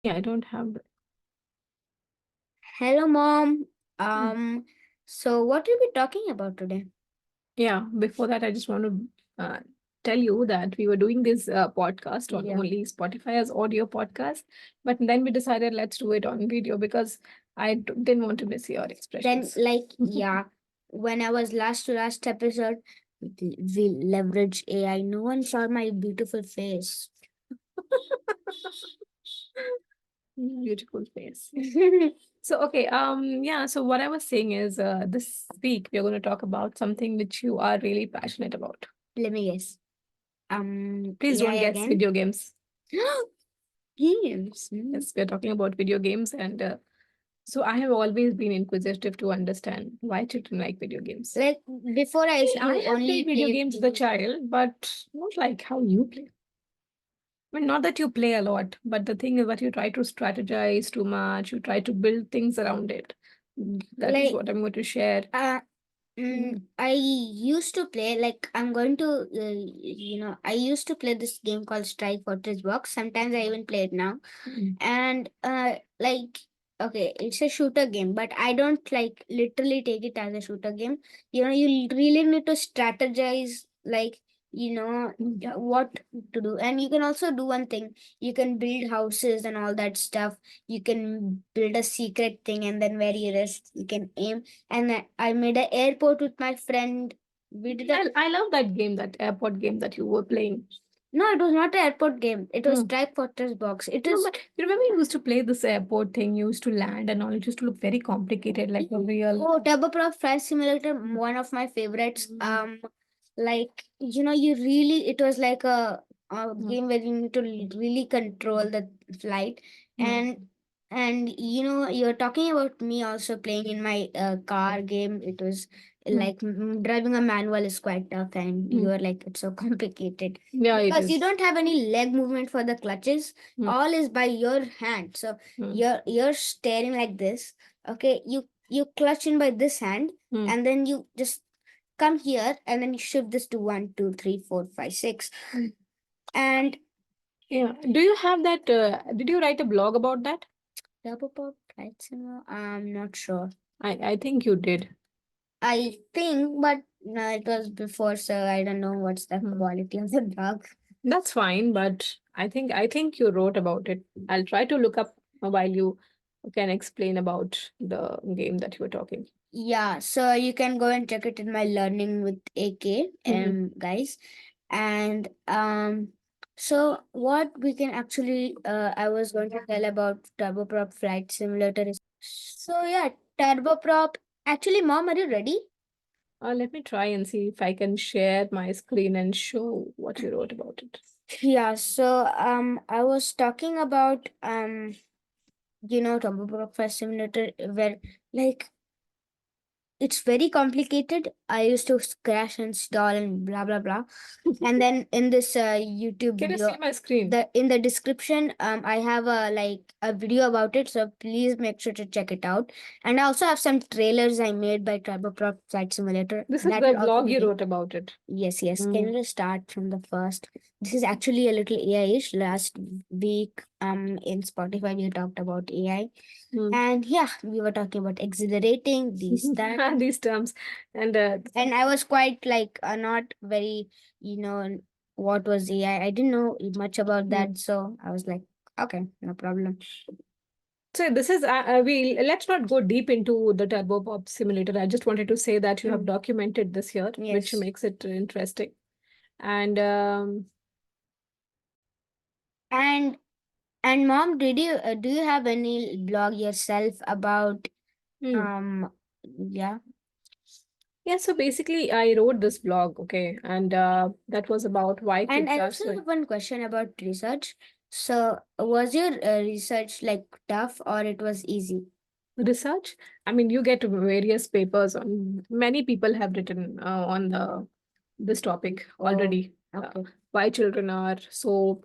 I don't have. Hello, Mom. Hmm. So what will we be talking about today? Yeah, before that, I just want to tell you that we were doing this podcast on Yeah. only Spotify as audio podcast, but then we decided let's do it on video because didn't want to miss your Then, expressions. yeah, when I was last to last episode, we leverage AI. No one saw my beautiful face. Beautiful face. So okay, yeah. So what I was saying is, this week we're going to talk about something which you are really passionate about. Let me guess. Please AI don't guess again? video games. Games. Yes, we're talking about video games, and so I have always been inquisitive to understand why children like video games. Like before, I See, used I to have only played video play. games as a child, but not like how you play. I mean, not that you play a lot, but the thing is that you try to strategize too much, you try to build things around it. That is Like, what I'm going to share. uh, Mm. I used to play like I'm going to I used to play this game called Strike Fortress Box. Sometimes I even play it now, Mm. and like okay, it's a shooter game, but I don't like literally take it as a shooter game. You really need to strategize, like Mm. what to do, and you can also do one thing. You can build houses and all that stuff. You can build a secret thing, and then where you rest, you can aim. And I made an airport with my friend. We did a I love that game, that airport game that you were playing. No, it was not an airport game. It was Mm. Strike Fortress Box. It No, is but you remember you used to play this airport thing, you used to land and all, it used to look very complicated, like a real. Oh, Turboprop Flight Simulator, one of my favorites. Like you really, it was like a Mm. game where you need to really control the flight, Mm. and you're talking about me also playing in my car game. It was Mm. like driving a manual is quite tough, and Mm. you're like it's so complicated Yeah, it because you is. don't have any leg movement for the clutches. Mm. All is by your hand. So Mm. you're staring like this. Okay, you clutch in by this hand, Mm. and then you just come here, and then you shift this to 1 2 3 4 5 6. Mm. And Yeah. Do you have that? Did you write a blog about that? Turbo right Simmer? I'm not sure. I think you did. I think, but no, it was before, so I don't know what's the Hmm. quality of the blog. That's fine, but I think you wrote about it. I'll try to look up while you can explain about the game that you were talking. Yeah, so you can go and check it in my Learning with AK, Hmm. guys. And so what we can actually I was going to tell about Turboprop Flight Simulator is, so yeah, Turboprop. Actually, Mom, are you ready? Let me try and see if I can share my screen and show what you wrote about it. Yeah, so I was talking about Turboprop Flight Simulator, where like it's very complicated. I used to crash and stall and blah blah blah. And then in this YouTube Can you see video, my screen? the in the description, I have a video about it. So please make sure to check it out. And I also have some trailers I made by Turboprop Flight Simulator. This is That the will also blog be you there. wrote about it. Yes, yes. Can Mm. you just start from the first? This is actually a little AI-ish. Last week, in Spotify, we talked about AI, Mm. and yeah, we were talking about exhilarating, these that, These terms. And and I was quite like not very, you know, what was AI. I didn't know much about mm. that, so I was like, okay, no problem. So this is we let's not go deep into the turbo pop simulator. I just wanted to say that you have Mm. documented this here, which Yes, makes it interesting. And and mom, did you do you have any blog yourself about hmm. um yeah? Yeah, so basically I wrote this blog, okay, and that was about why And kids I are also so have one question about research. So, was your research like tough or it was easy? research. I mean, you get various papers on many people have written on the this topic Oh, already. okay. Why children are so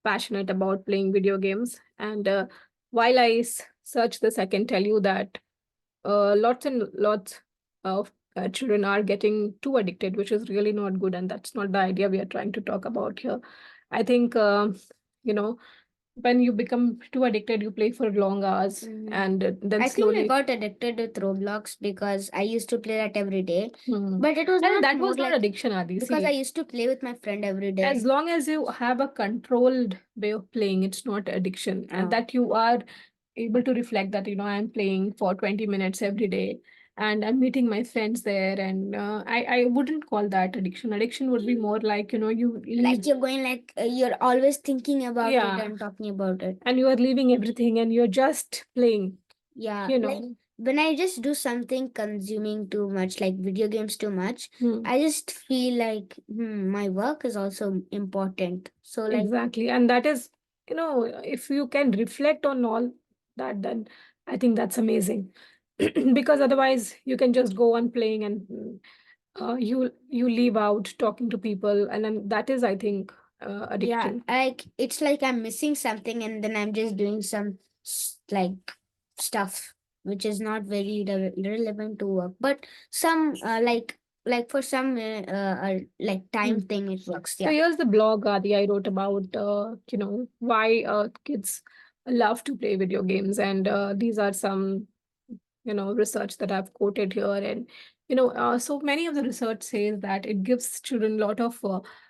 passionate about playing video games. And while search this, I can tell you that lots and lots of children are getting too addicted, which is really not good. And that's not the idea we are trying to talk about here. I think, you know, when you become too addicted, you play for long hours, and then I think I slowly. got addicted with Roblox because I used to play that every day. Hmm. But it was And not that more was not like addiction, Adi. because I See, used to play with my friend every as day. long as you have a controlled way of playing, it's not addiction, and Oh. that you are able to reflect that, I'm playing for 20 minutes every day, and I'm meeting my friends there, and I wouldn't call that addiction. Addiction would be more like, you Like leave. you're going like you're always thinking about it Yeah, and talking about it. and you are leaving everything and you're just playing, Yeah, you like know. when I just do something consuming too much, like video games too much, Hmm. I just feel like my work is also important. So like Exactly. And that is, if you can reflect on all that, then I think that's amazing. Because otherwise you can just go on playing, and you leave out talking to people, and then that is, I think, yeah, addiction. like it's like I'm missing something and then I'm just doing some like stuff which is not very relevant to work, but some like for some like time Hmm. thing it works. So Yeah. here's the blog, Adi, I wrote about, why kids love to play video games, and these are some, research that I've quoted here. And so many of the research says that it gives children a lot of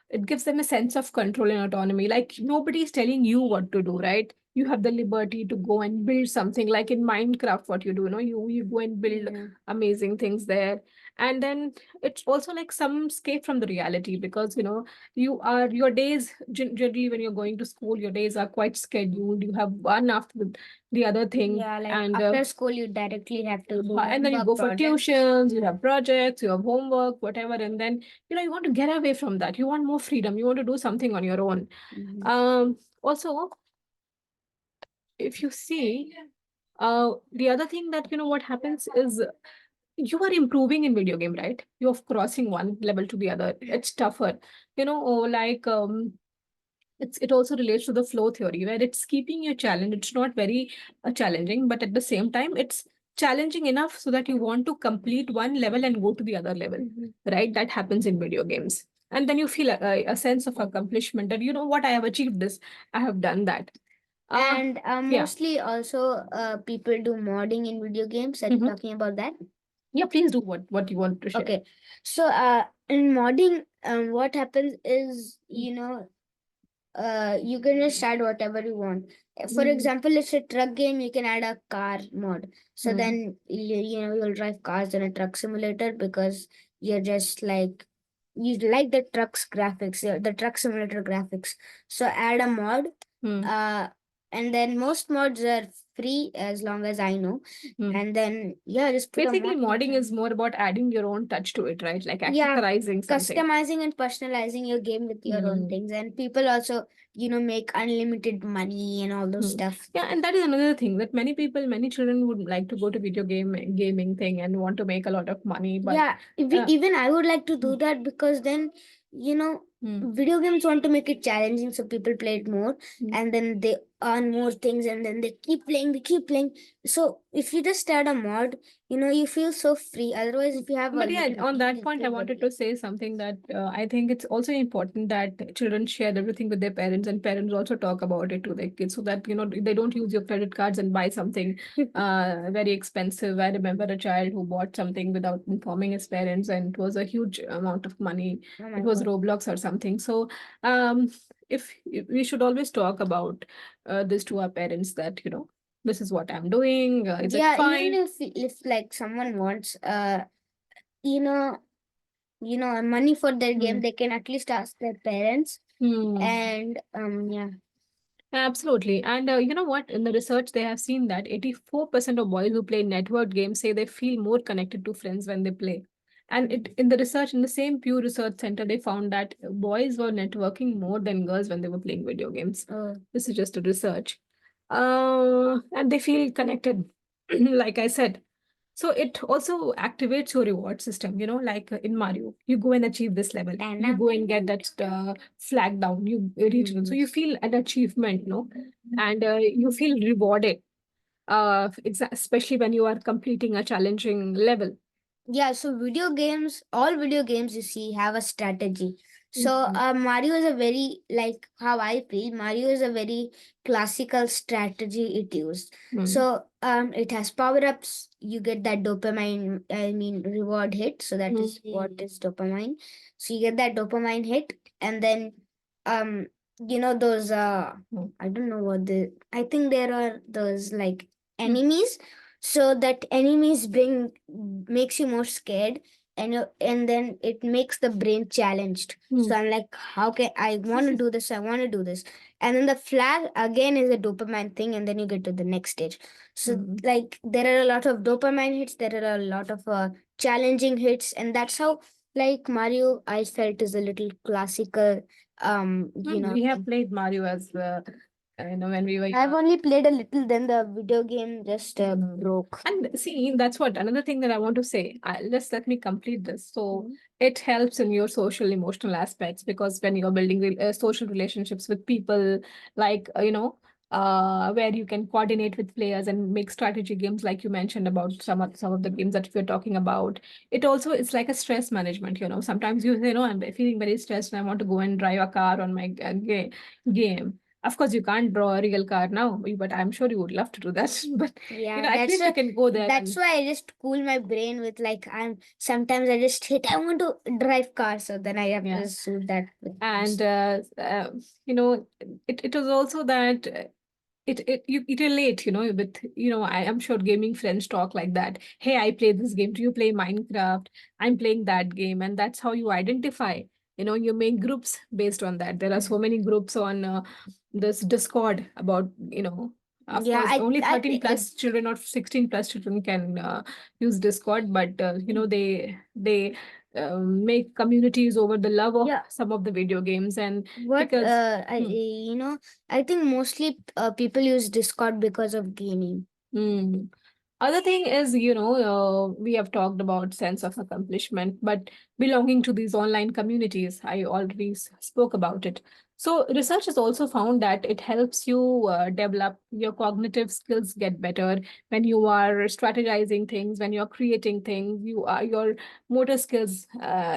it gives them a sense of control and autonomy. Like, nobody is telling you what to do, right? You have the liberty to go and build something, like in Minecraft. What you do, you go and build Yeah. amazing things there. And then it's also like some escape from the reality, because your days, generally when you're going to school, your days are quite scheduled. You have one after the other thing. Yeah, like And after school you directly have to do and then you homework go for projects. tuitions, you have projects, you have homework, whatever. And then, you want to get away from that. You want more freedom. You want to do something on your own. Also, if you see, the other thing that, what happens is, you are improving in video game, right? You're crossing one level to the other. It's tougher, or like, it also relates to the flow theory, where it's keeping you challenged. It's not very challenging, but at the same time, it's challenging enough so that you want to complete one level and go to the other level, right? That happens in video games. And then you feel a sense of accomplishment, that, what, I have achieved this, I have done that. And Yeah. mostly also people do modding in video games. Are you Mhm. talking about that? Yeah, please do what you want to share. Okay. So in modding, what happens is, you can just add whatever you want. For example, it's a truck game, you can add a car mod. So then you'll drive cars in a truck simulator because you're just like you like the truck's graphics, the truck simulator graphics. So add a mod. Uh and then most mods are free as long as I know. And then yeah, just put a Basically, mod. modding is more about adding your own touch to it, right? Like Yeah, accessorizing something. customizing and personalizing your game with your own things. And people also make unlimited money and all those stuff. Yeah, and that is another thing, that many children would like to go to video gaming thing and want to make a lot of money, but Yeah, even I would like to do that because then you know video games want to make it challenging so people play it more, and then they earn more things and then they keep playing. So if you just start a mod, you feel so free. Otherwise, if you have But yeah, unlimited on money, that you point, I feel wanted very. to say something, that I think it's also important that children share everything with their parents, and parents also talk about it to their kids, so that they don't use your credit cards and buy something very expensive. I remember a child who bought something without informing his parents, and it was a huge amount of money. Oh my It was god. Roblox or something. So if we should always talk about this to our parents, that this is what I'm doing. Is it Yeah, even fine? if like someone wants you know money for their game, they can at least ask their parents. And yeah. Absolutely. And you know what? In the research, they have seen that 84% of boys who play network games say they feel more connected to friends when they play. And in the research, in the same Pew Research Center, they found that boys were networking more than girls when they were playing video games. This is just a research. And they feel connected, like I said. So it also activates your reward system, like in Mario, you go and achieve this level, you go and get that flag down, you reach it. So you feel an achievement, no? And you feel rewarded, especially when you are completing a challenging level. Yeah, so all video games you see have a strategy. So Mario is a very, like how I feel, Mario is a very classical strategy it used. So it has power ups. You get that dopamine, I mean reward hit. So that is what is dopamine. So you get that dopamine hit, and then um those I don't know what the, I think there are those like enemies. So that enemies bring, makes you more scared, and then it makes the brain challenged. So I'm like, how can I want to do this? I want to do this. And then the flag again is a dopamine thing, and then you get to the next stage. So like there are a lot of dopamine hits, there are a lot of challenging hits, and that's how like Mario I felt is a little classical. We have played Mario as when we were I've only played a little, then the video game just broke. And see, that's what another thing that I want to say. Just let me complete this. So it helps in your social emotional aspects, because when you're building social relationships with people, like where you can coordinate with players and make strategy games, like you mentioned about some of the games that we're talking about. It also, it's like a stress management. Sometimes you say, I'm feeling very stressed and I want to go and drive a car on my game. Of course, you can't draw a real car now, but I'm sure you would love to do that. But Yeah, at that's least you why, can go there. that's why I just cool my brain with like, I'm sometimes I just hit, I want to drive cars, so then I have to suit that with And it was also that it relate, with, I am sure gaming friends talk like that. Hey, I play this game. Do you play Minecraft? I'm playing that game, and that's how you identify. You make groups based on that. There are so many groups on this Discord about, of Yeah, course, only I 13 think plus children or 16 plus children can use Discord, but they make communities over the love of some of the video games. And what because I think mostly people use Discord because of gaming. Other thing is, we have talked about sense of accomplishment, but belonging to these online communities, I already spoke about it. So research has also found that it helps you develop your cognitive skills, get better when you are strategizing things, when you're creating things. Your motor skills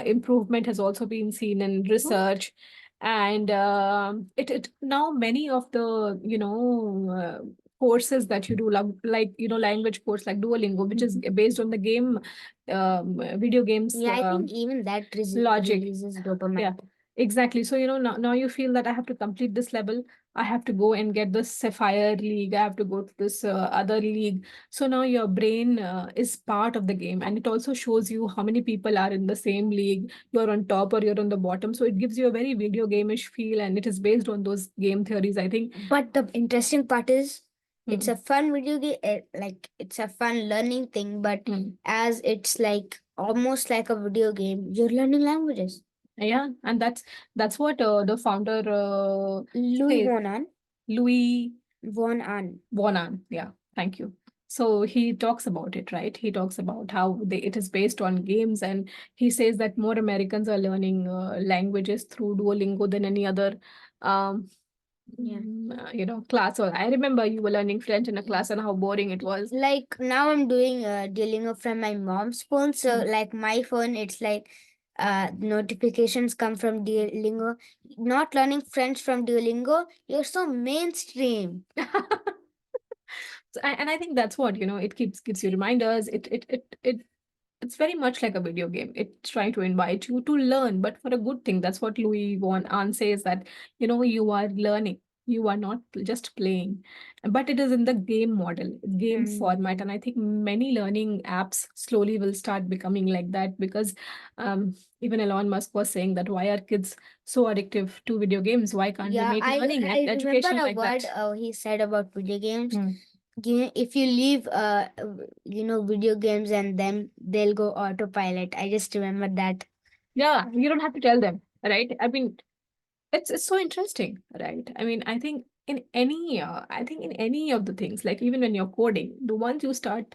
improvement has also been seen in research. And it now many of the courses that you do, like language course like Duolingo, which is based on the game, video games. Yeah, I think even that Logic. releases dopamine. Yeah, exactly. So now you feel that I have to complete this level. I have to go and get this Sapphire League. I have to go to this other league. So now your brain is part of the game, and it also shows you how many people are in the same league. You're on top or you're on the bottom. So it gives you a very video gameish feel, and it is based on those game theories, I think. But the interesting part is, it's a fun video game, like it's a fun learning thing, but as it's like almost like a video game, you're learning languages. Yeah, and that's what the founder Louis says. Vonan. Louis Vonan. Vonan. Yeah, thank you. So he talks about it, right? He talks about how it is based on games, and he says that more Americans are learning languages through Duolingo than any other um, class. Or I remember you were learning French in a class and how boring it was. Like now I'm doing Duolingo from my mom's phone. So like my phone, it's like notifications come from Duolingo. Not learning French from Duolingo, you're so mainstream. And I think that's what, it gives you reminders. It's very much like a video game. It's trying to invite you to learn, but for a good thing. That's what Louis Von Ahn says, that, you are learning. You are not just playing, but it is in the game model, game format. And I think many learning apps slowly will start becoming like that, because even Elon Musk was saying that why are kids so addictive to video games? Why can't we make learning and I remember education a like word that? he said about video games. If you leave video games and them, they'll go autopilot. I just remember that. Yeah, you don't have to tell them, right? I mean, it's so interesting, right? I mean, I think in any of the things, like even when you're coding, the once you start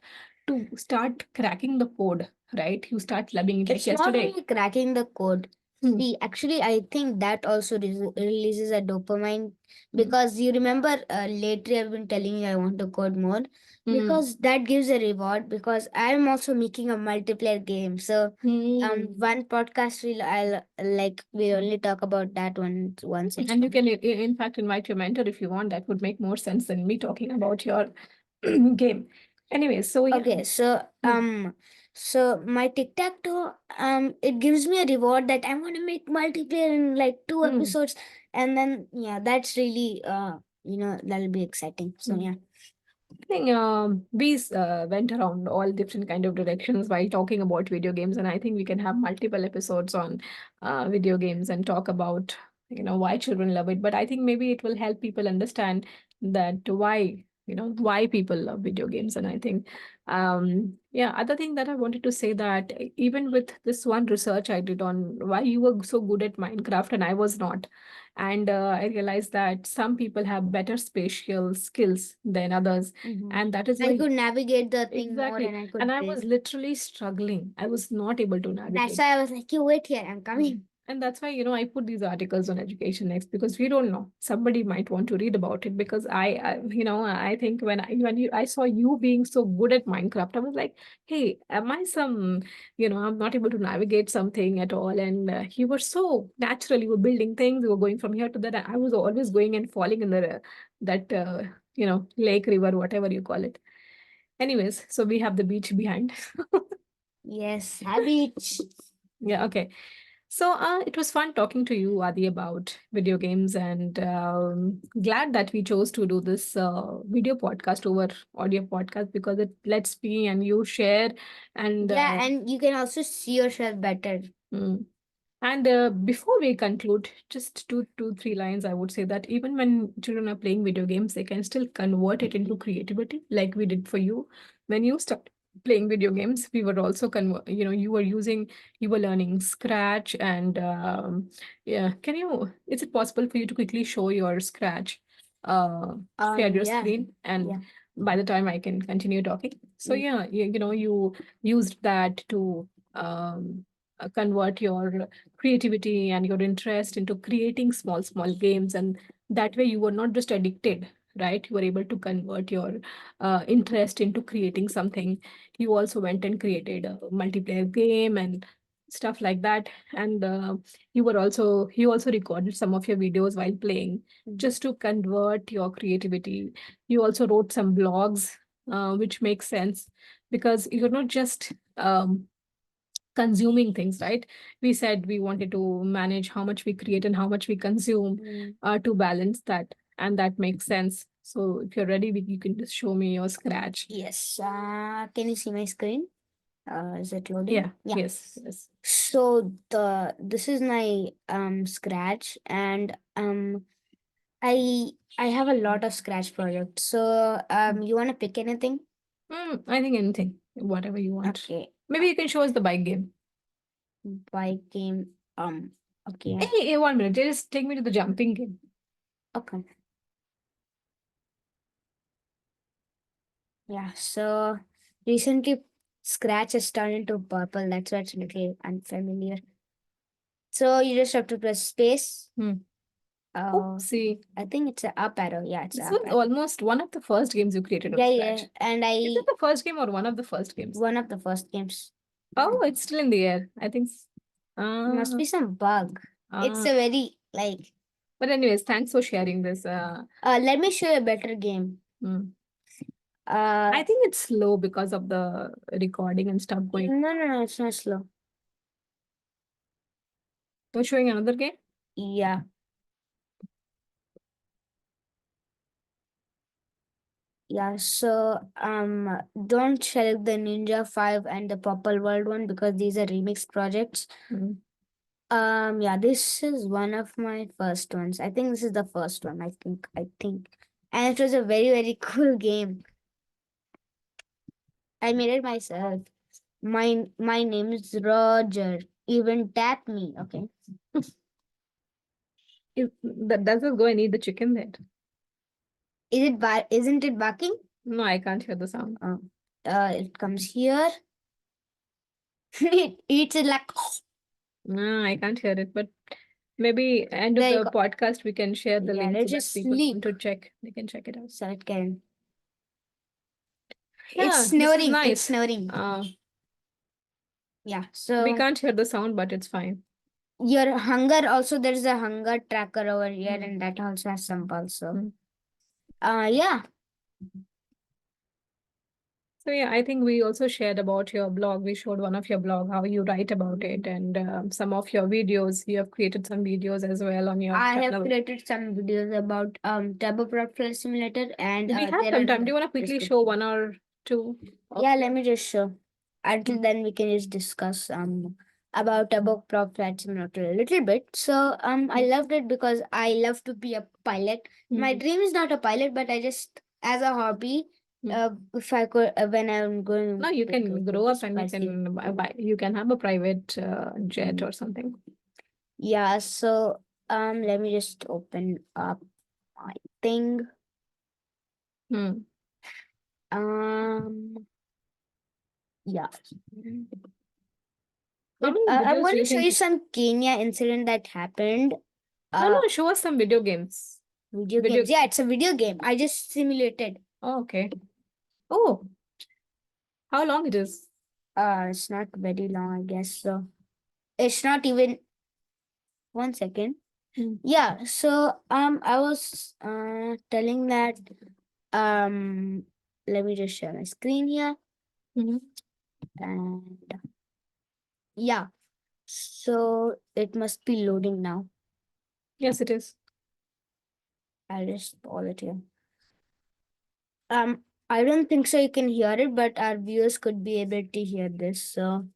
cracking the code, right? You start loving it. Like It's not yesterday. only cracking the code. See, actually, I think that also releases a dopamine because you remember later I've been telling you I want to code more because that gives a reward because I'm also making a multiplayer game. So, one podcast I'll like we only talk about that one once it's And you done. can, in fact, invite your mentor if you want. That would make more sense than me talking about your game. Anyway, so yeah. Okay, so so my tic tac toe it gives me a reward that I'm gonna make multiplayer in like two episodes, and then yeah, that's really that'll be exciting. So yeah. I think we went around all different kind of directions while talking about video games, and I think we can have multiple episodes on video games and talk about why children love it. But I think maybe it will help people understand that why people love video games. And I think yeah, other thing that I wanted to say that even with this one research I did on why you were so good at Minecraft and I was not, and I realized that some people have better spatial skills than others, and that is I why could navigate the thing more exactly. and I And could I build. was literally struggling. I was not able to That's navigate. why I was like, you wait here, I'm coming. And that's why, I put these articles on Education Next because we don't know. Somebody might want to read about it because I think I saw you being so good at Minecraft, I was like, hey, am I I'm not able to navigate something at all. And you were so natural. You were building things. You were going from here to there. I was always going and falling in that lake, river, whatever you call it. Anyways, so we have the beach behind. Yes, habit. Yeah, okay. So it was fun talking to you, Adi, about video games, and glad that we chose to do this video podcast over audio podcast because it lets me and you share and Yeah, and you can also see yourself better. mm, and before we conclude, just two, 3 lines, I would say that even when children are playing video games, they can still convert it into creativity, like we did for you. When you start playing video games, we were also you were learning Scratch and yeah. Is it possible for you to quickly show your Scratch, share your Yeah, screen, and yeah. by the time I can continue talking. So Mm. yeah, you used that to convert your creativity and your interest into creating small games, and that way you were not just addicted, right? You were able to convert your interest into creating something. You also went and created a multiplayer game and stuff like that. And you also recorded some of your videos while playing just to convert your creativity. You also wrote some blogs, which makes sense because you're not just consuming things, right? We said we wanted to manage how much we create and how much we consume, to balance that, and that makes sense. So if you're ready, you can just show me your Scratch. Yes. Can you see my screen? Is it loading? Yeah, Yeah. yes. So this is my Scratch, and I I have a lot of Scratch projects. So you wanna pick anything? I think anything, whatever you want. Okay. Maybe you can show us the bike game. Bike game. Okay. Hey, 1 minute, just take me to the jumping game. Okay. Yeah. So recently Scratch has turned into purple. That's why it's a little unfamiliar. So you just have to press space. See, I think it's a up arrow. Yeah, it's this a was up arrow. almost one of the first games you created on Yeah, yeah. Scratch. And Is it the first game or one of the first games? one of the first games. Oh, it's still in the air. I think. Must be some bug. It's Uh, a very like but anyways, thanks for sharing this. let me show you a better game. Mm. Uh I think it's slow because of the recording and stuff going. no, it's not slow. You're showing another game? Yeah. Yeah, so don't select the Ninja 5 and the Purple World one because these are remixed projects. Mm. Yeah, this is one of my first ones. I think this is the first one, I think. And it was a very, very cool game. I made it myself. My name is Roger. Even tap me, okay? That doesn't go and eat the chicken there. Isn't it barking? No, I can't hear the sound. It comes here. It eats it like No, I can't hear it, but maybe end of There you the go. podcast we can share the Yeah, link so let's that just people want sleep to check. They can check it out. so it can. It's Yeah, this is snoring. It's nice. snoring. Yeah. We So can't hear the sound, but it's fine. your hunger also, there's a hunger tracker over here, Mm. and that also has some pulse. So Mm. yeah. So yeah, I think we also shared about your blog. We showed one of your blog, how you write about it, and some of your videos. You have created some videos as well on your I have channel. created some videos about turboprop flight simulator, and We have there some are time. in Do you the want to quickly show description. one or two? Yeah, let me just show. Until then, we can just discuss about turboprop flight simulator a little bit. So I loved it because I love to be a pilot. My dream is not a pilot, but I just as a hobby. If I could, when I'm going. No, you can grow up and you spicy. can you can have a private jet or something. Yeah, so let me just open up my thing. Hmm. Yeah. How many I'm videos do going you to show think? you some Kenya incident that happened. No, show us some video games. Video games. Yeah, it's a video game. I just simulated. Oh, okay. Oh, how long it is? It's not very long, I guess. So it's not even 1 second. Yeah. So I was telling that let me just share my screen here. And yeah, so it must be loading now. Yes, it is. I'll just pause it here. I don't think so you can hear it, but our viewers could be able to hear this. So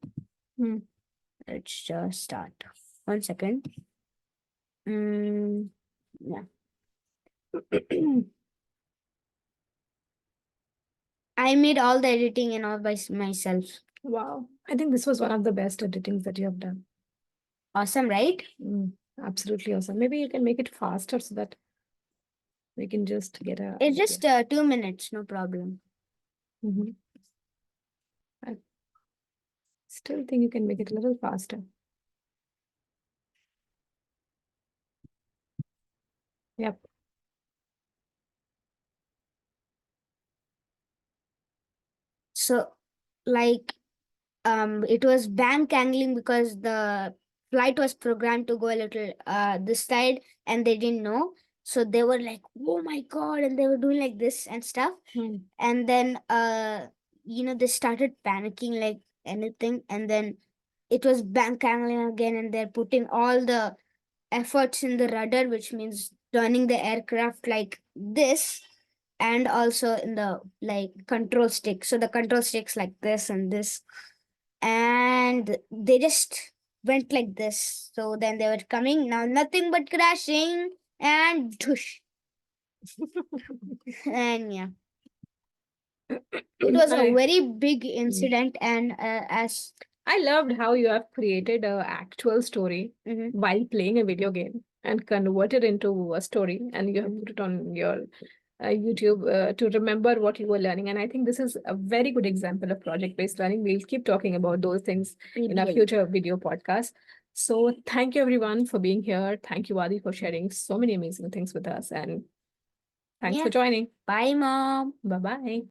let's just start. 1 second. Yeah. I made all the editing and all by myself. Wow. I think this was one of the best editings that you have done. Awesome, right? Absolutely awesome. Maybe you can make it faster so that we can just get a. It's just 2 minutes, no problem. I still think you can make it a little faster. Yep. So, like, it was bank angling because the flight was programmed to go a little this side, and they didn't know. So they were like, "Oh my god!" and they were doing like this and stuff. And then they started panicking like anything, and then it was bank angling again, and they're putting all the efforts in the rudder, which means turning the aircraft like this, and also in the like control stick. So the control sticks like this and this, and they just went like this. So then they were coming, now nothing but crashing and tush. And yeah, it was a very big incident. And as I loved how you have created an actual story while playing a video game and converted into a story, and you have put it on your YouTube to remember what you were learning. And I think this is a very good example of project-based learning. We'll keep talking about those things in our future video podcasts. So thank you everyone for being here. Thank you, Adi, for sharing so many amazing things with us. And thanks for joining. Bye, Mom. Bye-bye.